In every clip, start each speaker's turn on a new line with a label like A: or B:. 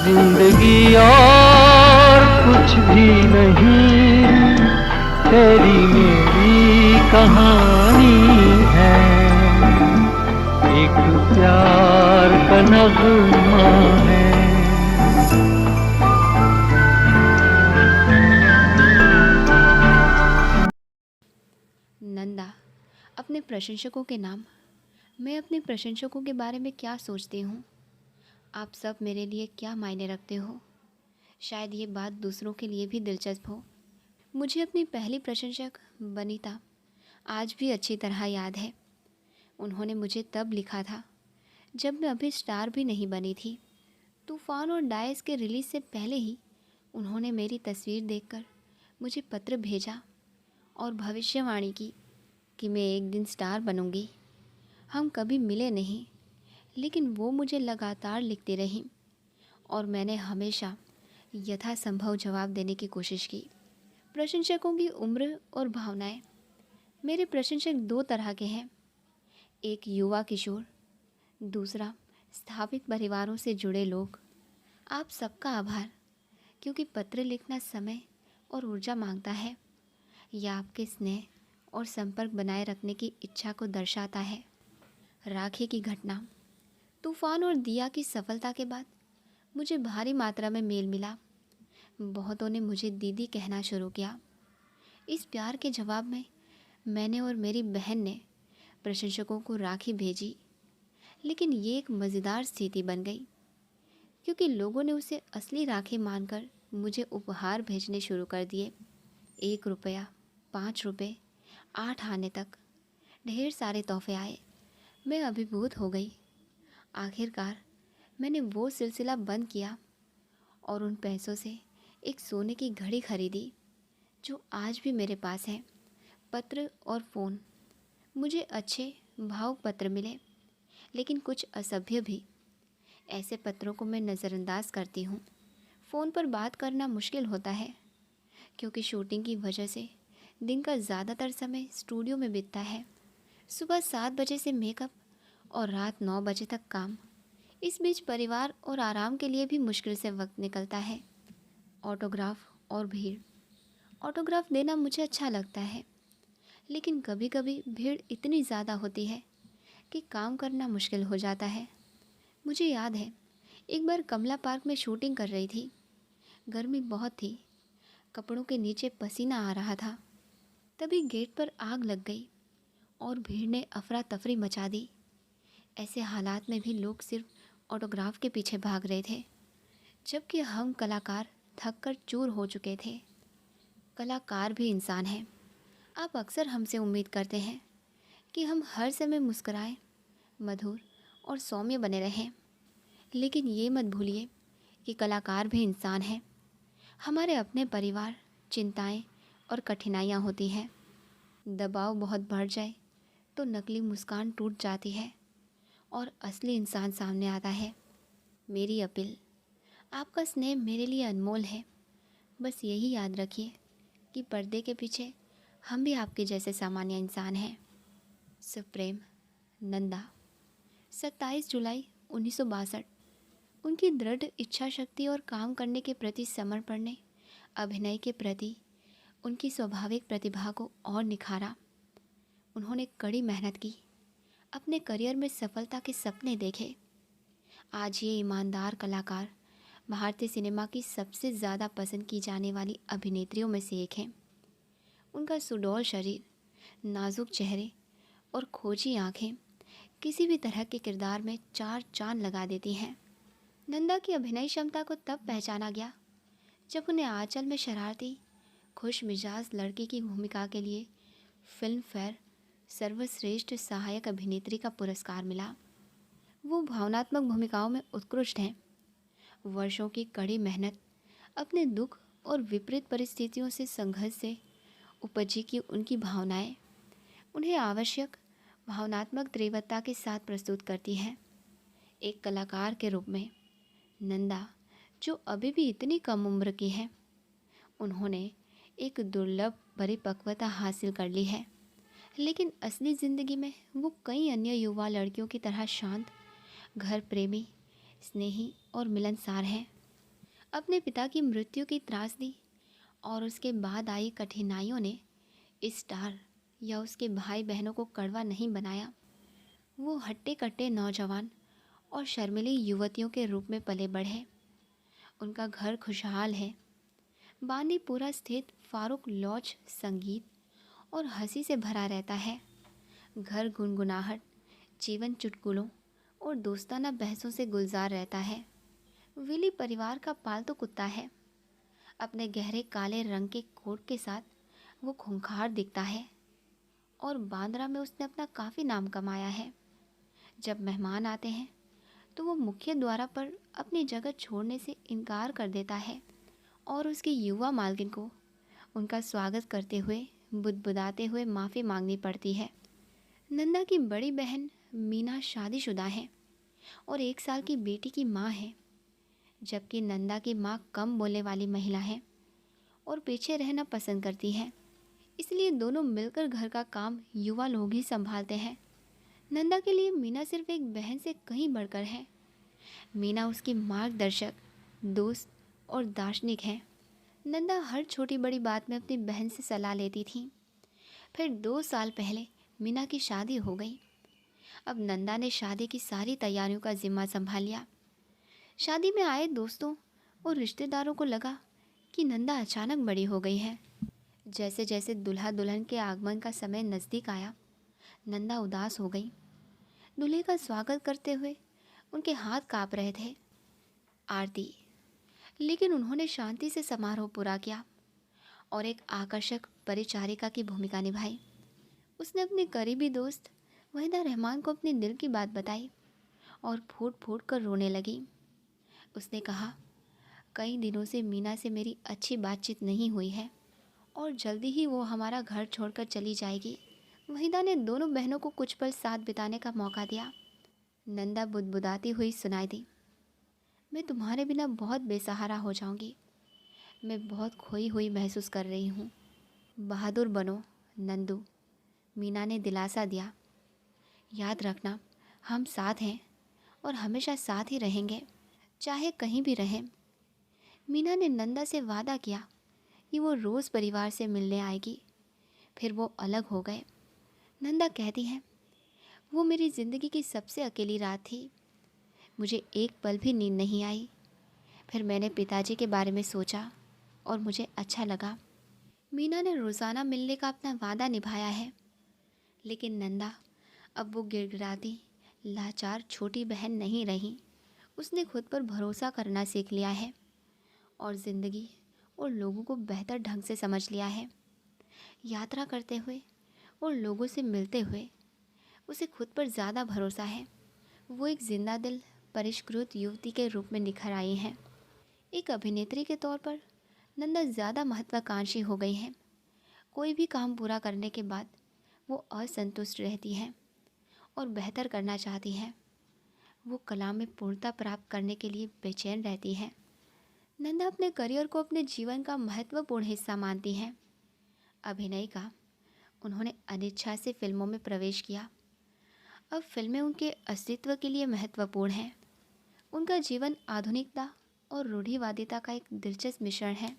A: जिंदगी और कुछ भी नहीं, तेरी मेरी कहानी है, एक प्यार का नगमा है।
B: नंदा, अपने प्रशंसकों के नाम। मैं अपने प्रशंसकों के बारे में क्या सोचती हूँ? आप सब मेरे लिए क्या मायने रखते हो? शायद ये बात दूसरों के लिए भी दिलचस्प हो। मुझे अपनी पहली प्रशंसक बनीता आज भी अच्छी तरह याद है। उन्होंने मुझे तब लिखा था जब मैं अभी स्टार भी नहीं बनी थी। तूफ़ान और डाइस के रिलीज़ से पहले ही उन्होंने मेरी तस्वीर देखकर मुझे पत्र भेजा और भविष्यवाणी की कि मैं एक दिन स्टार बनूंगी। हम कभी मिले नहीं, लेकिन वो मुझे लगातार लिखती रहीं और मैंने हमेशा यथासंभव जवाब देने की कोशिश की। प्रशंसकों की उम्र और भावनाएं। मेरे प्रशंसक दो तरह के हैं, एक युवा किशोर, दूसरा स्थापित परिवारों से जुड़े लोग। आप सबका आभार, क्योंकि पत्र लिखना समय और ऊर्जा मांगता है। यह आपके स्नेह और संपर्क बनाए रखने की इच्छा को दर्शाता है। राखी की घटना। तूफान और दिया की सफलता के बाद मुझे भारी मात्रा में मेल मिला। बहुतों ने मुझे दीदी कहना शुरू किया। इस प्यार के जवाब में मैंने और मेरी बहन ने प्रशंसकों को राखी भेजी, लेकिन ये एक मज़ेदार स्थिति बन गई, क्योंकि लोगों ने उसे असली राखी मानकर मुझे उपहार भेजने शुरू कर दिए। 1 रुपया, 5 रुपये, 8 आने तक ढेर सारे तोहफे आए। मैं अभिभूत हो गई। आखिरकार मैंने वो सिलसिला बंद किया और उन पैसों से एक सोने की घड़ी खरीदी, जो आज भी मेरे पास है। पत्र और फ़ोन। मुझे अच्छे भावुक पत्र मिले, लेकिन कुछ असभ्य भी। ऐसे पत्रों को मैं नज़रअंदाज करती हूँ। फ़ोन पर बात करना मुश्किल होता है, क्योंकि शूटिंग की वजह से दिन का ज़्यादातर समय स्टूडियो में बीतता है। सुबह 7 बजे से मेकअप और रात 9 बजे तक काम। इस बीच परिवार और आराम के लिए भी मुश्किल से वक्त निकलता है। ऑटोग्राफ और भीड़। ऑटोग्राफ देना मुझे अच्छा लगता है, लेकिन कभी कभी भीड़ इतनी ज़्यादा होती है कि काम करना मुश्किल हो जाता है। मुझे याद है, एक बार कमला पार्क में शूटिंग कर रही थी। गर्मी बहुत थी, कपड़ों के नीचे पसीना आ रहा था। तभी गेट पर आग लग गई और भीड़ ने अफरा तफरी मचा दी। ऐसे हालात में भी लोग सिर्फ ऑटोग्राफ के पीछे भाग रहे थे, जबकि हम कलाकार थक कर चूर हो चुके थे। कलाकार भी इंसान हैं। आप अक्सर हमसे उम्मीद करते हैं कि हम हर समय मुस्कुराएं, मधुर और सौम्य बने रहें, लेकिन ये मत भूलिए कि कलाकार भी इंसान हैं। हमारे अपने परिवार, चिंताएं और कठिनाइयाँ होती हैं। दबाव बहुत बढ़ जाए तो नकली मुस्कान टूट जाती है और असली इंसान सामने आता है। मेरी अपील, आपका स्नेह मेरे लिए अनमोल है। बस यही याद रखिए कि पर्दे के पीछे हम भी आपके जैसे सामान्य इंसान हैं। सप्रेम, नंदा। 27 जुलाई 1962। उनकी दृढ़ इच्छा शक्ति और काम करने के प्रति समर्पण ने अभिनय के प्रति उनकी स्वाभाविक प्रतिभा को और निखारा। उन्होंने कड़ी मेहनत की, अपने करियर में सफलता के सपने देखे। आज ये ईमानदार कलाकार भारतीय सिनेमा की सबसे ज़्यादा पसंद की जाने वाली अभिनेत्रियों में से एक हैं। उनका सुडौल शरीर, नाजुक चेहरे और खोजी आँखें किसी भी तरह के किरदार में चार चांद लगा देती हैं। नंदा की अभिनय क्षमता को तब पहचाना गया जब उन्हें आंचल में शरारती, खुश मिजाज लड़की की भूमिका के लिए फिल्म फेयर सर्वश्रेष्ठ सहायक अभिनेत्री का पुरस्कार मिला। वो भावनात्मक भूमिकाओं में उत्कृष्ट हैं। वर्षों की कड़ी मेहनत, अपने दुख और विपरीत परिस्थितियों से संघर्ष से उपजी की उनकी भावनाएं उन्हें आवश्यक भावनात्मक तीव्रता के साथ प्रस्तुत करती हैं। एक कलाकार के रूप में नंदा, जो अभी भी इतनी कम उम्र की हैं, उन्होंने एक दुर्लभ परिपक्वता हासिल कर ली है। लेकिन असली ज़िंदगी में वो कई अन्य युवा लड़कियों की तरह शांत, घर प्रेमी, स्नेही और मिलनसार हैं। अपने पिता की मृत्यु की त्रासदी और उसके बाद आई कठिनाइयों ने इस स्टार या उसके भाई बहनों को कड़वा नहीं बनाया। वो हट्टे कट्टे नौजवान और शर्मीली युवतियों के रूप में पले बढ़े। उनका घर खुशहाल है। बांदीपुरा स्थित फारूक लॉज संगीत और हंसी से भरा रहता है। घर गुनगुनाहट, जीवन चुटकुलों और दोस्ताना बहसों से गुलजार रहता है। विली परिवार का पालतू कुत्ता है। अपने गहरे काले रंग के कोट के साथ वो खूंखार दिखता है और बांद्रा में उसने अपना काफ़ी नाम कमाया है। जब मेहमान आते हैं तो वो मुख्य द्वार पर अपनी जगह छोड़ने से इनकार कर देता है और उसकी युवा मालकिन को उनका स्वागत करते हुए बुदबुदाते हुए माफ़ी मांगनी पड़ती है। नंदा की बड़ी बहन मीना शादीशुदा है और 1 साल की बेटी की माँ है, जबकि नंदा की माँ कम बोलने वाली महिला है और पीछे रहना पसंद करती है। इसलिए दोनों मिलकर घर का काम युवा लोग ही संभालते हैं। नंदा के लिए मीना सिर्फ एक बहन से कहीं बढ़कर है। मीना उसकी मार्गदर्शक, दोस्त और दार्शनिक है। नंदा हर छोटी बड़ी बात में अपनी बहन से सलाह लेती थी। फिर 2 साल पहले मीना की शादी हो गई। अब नंदा ने शादी की सारी तैयारियों का जिम्मा संभाल लिया। शादी में आए दोस्तों और रिश्तेदारों को लगा कि नंदा अचानक बड़ी हो गई है। जैसे जैसे दूल्हा दुल्हन के आगमन का समय नज़दीक आया, नंदा उदास हो गई। दूल्हे का स्वागत करते हुए उनके हाथ काँप रहे थे। आरती, लेकिन उन्होंने शांति से समारोह पूरा किया और एक आकर्षक परिचारिका की भूमिका निभाई। उसने अपने करीबी दोस्त वहीदा रहमान को अपने दिल की बात बताई और फूट फूट कर रोने लगी। उसने कहा, कई दिनों से मीना से मेरी अच्छी बातचीत नहीं हुई है और जल्दी ही वो हमारा घर छोड़कर चली जाएगी। वहीदा ने दोनों बहनों को कुछ पल साथ बिताने का मौका दिया। नंदा बुदबुदाती हुई सुनाई दी, मैं तुम्हारे बिना बहुत बेसहारा हो जाऊंगी। मैं बहुत खोई हुई महसूस कर रही हूँ। बहादुर बनो नंदू, मीना ने दिलासा दिया। याद रखना, हम साथ हैं और हमेशा साथ ही रहेंगे, चाहे कहीं भी रहें। मीना ने नंदा से वादा किया कि वो रोज़ परिवार से मिलने आएगी। फिर वो अलग हो गए। नंदा कहती है, वो मेरी ज़िंदगी की सबसे अकेली रात थी। मुझे एक पल भी नींद नहीं आई। फिर मैंने पिताजी के बारे में सोचा और मुझे अच्छा लगा। मीना ने रोज़ाना मिलने का अपना वादा निभाया है, लेकिन नंदा अब वो गिड़गिड़ाती, लाचार छोटी बहन नहीं रही। उसने खुद पर भरोसा करना सीख लिया है और ज़िंदगी और लोगों को बेहतर ढंग से समझ लिया है। यात्रा करते हुए और लोगों से मिलते हुए उसे खुद पर ज़्यादा भरोसा है। वो एक जिंदा दिल परिष्कृत युवती के रूप में निखर आई हैं। एक अभिनेत्री के तौर पर नंदा ज़्यादा महत्वाकांक्षी हो गई हैं। कोई भी काम पूरा करने के बाद वो असंतुष्ट रहती हैं और बेहतर करना चाहती हैं। वो कला में पूर्णता प्राप्त करने के लिए बेचैन रहती हैं। नंदा अपने करियर को अपने जीवन का महत्वपूर्ण हिस्सा मानती हैं। अभिनय का उन्होंने अनिच्छा से फिल्मों में प्रवेश किया। अब फिल्में उनके अस्तित्व के लिए महत्वपूर्ण हैं। उनका जीवन आधुनिकता और रूढ़िवादिता का एक दिलचस्प मिश्रण है।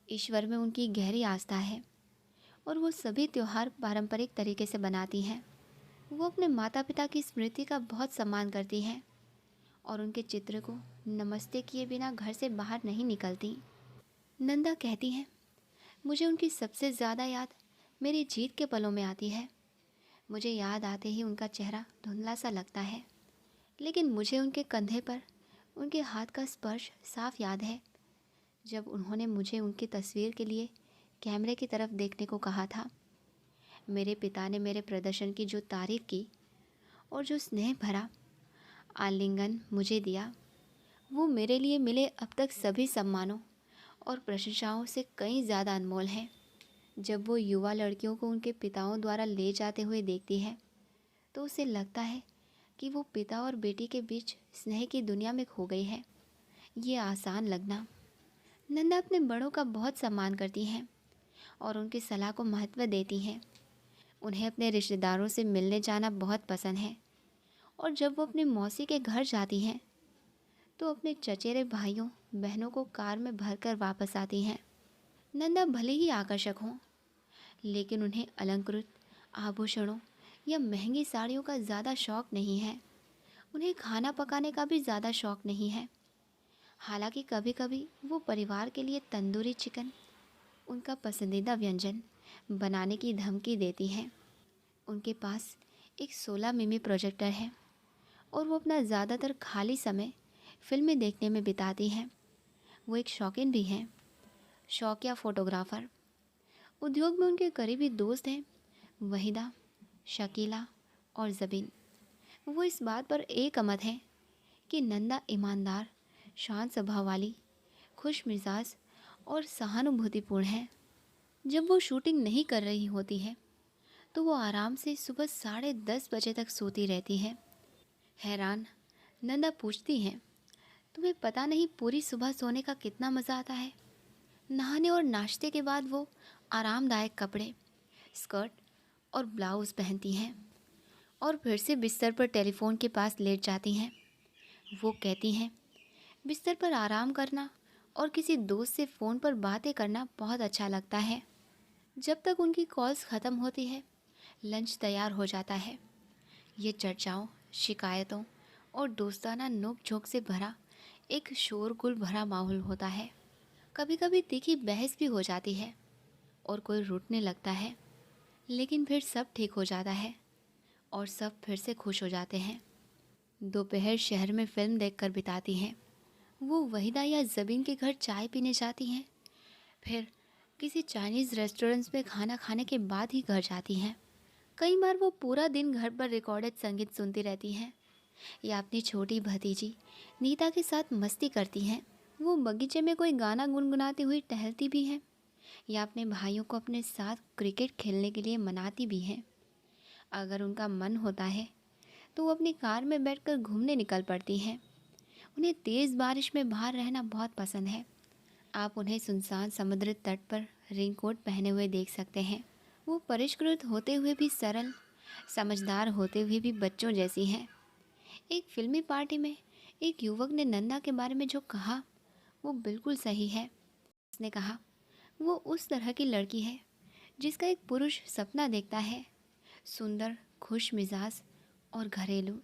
B: ईश्वर में उनकी गहरी आस्था है और वो सभी त्यौहार पारंपरिक तरीके से बनाती हैं। वो अपने माता पिता की स्मृति का बहुत सम्मान करती हैं और उनके चित्र को नमस्ते किए बिना घर से बाहर नहीं निकलती। नंदा कहती हैं, मुझे उनकी सबसे ज़्यादा याद मेरी जीत के पलों में आती है। मुझे याद आते ही उनका चेहरा धुंधला सा लगता है, लेकिन मुझे उनके कंधे पर उनके हाथ का स्पर्श साफ याद है, जब उन्होंने मुझे उनकी तस्वीर के लिए कैमरे की तरफ देखने को कहा था। मेरे पिता ने मेरे प्रदर्शन की जो तारीफ़ की और जो स्नेह भरा आलिंगन मुझे दिया, वो मेरे लिए मिले अब तक सभी सम्मानों और प्रशंसाओं से कहीं ज़्यादा अनमोल है। जब वो युवा लड़कियों को उनके पिताओं द्वारा ले जाते हुए देखती है तो उसे लगता है कि वो पिता और बेटी के बीच स्नेह की दुनिया में खो गई है। ये आसान लगना। नंदा अपने बड़ों का बहुत सम्मान करती हैं और उनकी सलाह को महत्व देती हैं। उन्हें अपने रिश्तेदारों से मिलने जाना बहुत पसंद है और जब वो अपनी मौसी के घर जाती हैं तो अपने चचेरे भाइयों बहनों को कार में भरकर वापस आती हैं। नंदा भले ही आकर्षक हों, लेकिन उन्हें अलंकृत आभूषणों या महंगी साड़ियों का ज़्यादा शौक नहीं है। उन्हें खाना पकाने का भी ज़्यादा शौक नहीं है। हालांकि कभी कभी वो परिवार के लिए तंदूरी चिकन, उनका पसंदीदा व्यंजन, बनाने की धमकी देती हैं। उनके पास एक 16 मिमी प्रोजेक्टर है और वो अपना ज़्यादातर खाली समय फिल्में देखने में बिताती हैं। वो एक शौकीन भी हैं, शौकिया फ़ोटोग्राफ़र। उद्योग में उनके करीबी दोस्त हैं वहीदा, शकीला और ज़बीन। वो इस बात पर एकमत हैं कि नंदा ईमानदार, शांत स्वभाव वाली, खुश मिजाज और सहानुभूतिपूर्ण है। जब वो शूटिंग नहीं कर रही होती है तो वो आराम से सुबह 10:30 बजे तक सोती रहती है। हैरान नंदा पूछती हैं, तुम्हें पता नहीं पूरी सुबह सोने का कितना मज़ा आता है? नहाने और नाश्ते के बाद वो आरामदायक कपड़े, स्कर्ट और ब्लाउज़ पहनती हैं और फिर से बिस्तर पर टेलीफोन के पास लेट जाती हैं। वो कहती हैं, बिस्तर पर आराम करना और किसी दोस्त से फ़ोन पर बातें करना बहुत अच्छा लगता है। जब तक उनकी कॉल्स ख़त्म होती है, लंच तैयार हो जाता है। ये चर्चाओं, शिकायतों और दोस्ताना नोक झोंक से भरा एक शोरगुल भरा माहौल होता है। कभी कभी तीखी बहस भी हो जाती है और कोई रूठने लगता है, लेकिन फिर सब ठीक हो जाता है और सब फिर से खुश हो जाते हैं। दोपहर शहर में फिल्म देखकर बिताती हैं। वो वहीदा या ज़बीन के घर चाय पीने जाती हैं, फिर किसी चाइनीज़ रेस्टोरेंट्स में खाना खाने के बाद ही घर जाती हैं। कई बार वो पूरा दिन घर पर रिकॉर्डेड संगीत सुनती रहती हैं या अपनी छोटी भतीजी नीता के साथ मस्ती करती हैं। वो बगीचे में कोई गाना गुनगुनाती हुई टहलती भी हैं या अपने भाइयों को अपने साथ क्रिकेट खेलने के लिए मनाती भी हैं। अगर उनका मन होता है तो वो अपनी कार में बैठकर घूमने निकल पड़ती हैं। उन्हें तेज़ बारिश में बाहर रहना बहुत पसंद है। आप उन्हें सुनसान समुद्र तट पर रेनकोट पहने हुए देख सकते हैं। वो परिष्कृत होते हुए भी सरल, समझदार होते हुए भी बच्चों जैसी हैं। एक फिल्मी पार्टी में एक युवक ने नंदा के बारे में जो कहा वो बिल्कुल सही है। उसने कहा, वो उस तरह की लड़की है जिसका एक पुरुष सपना देखता है, सुंदर, खुश मिजाज और घरेलू।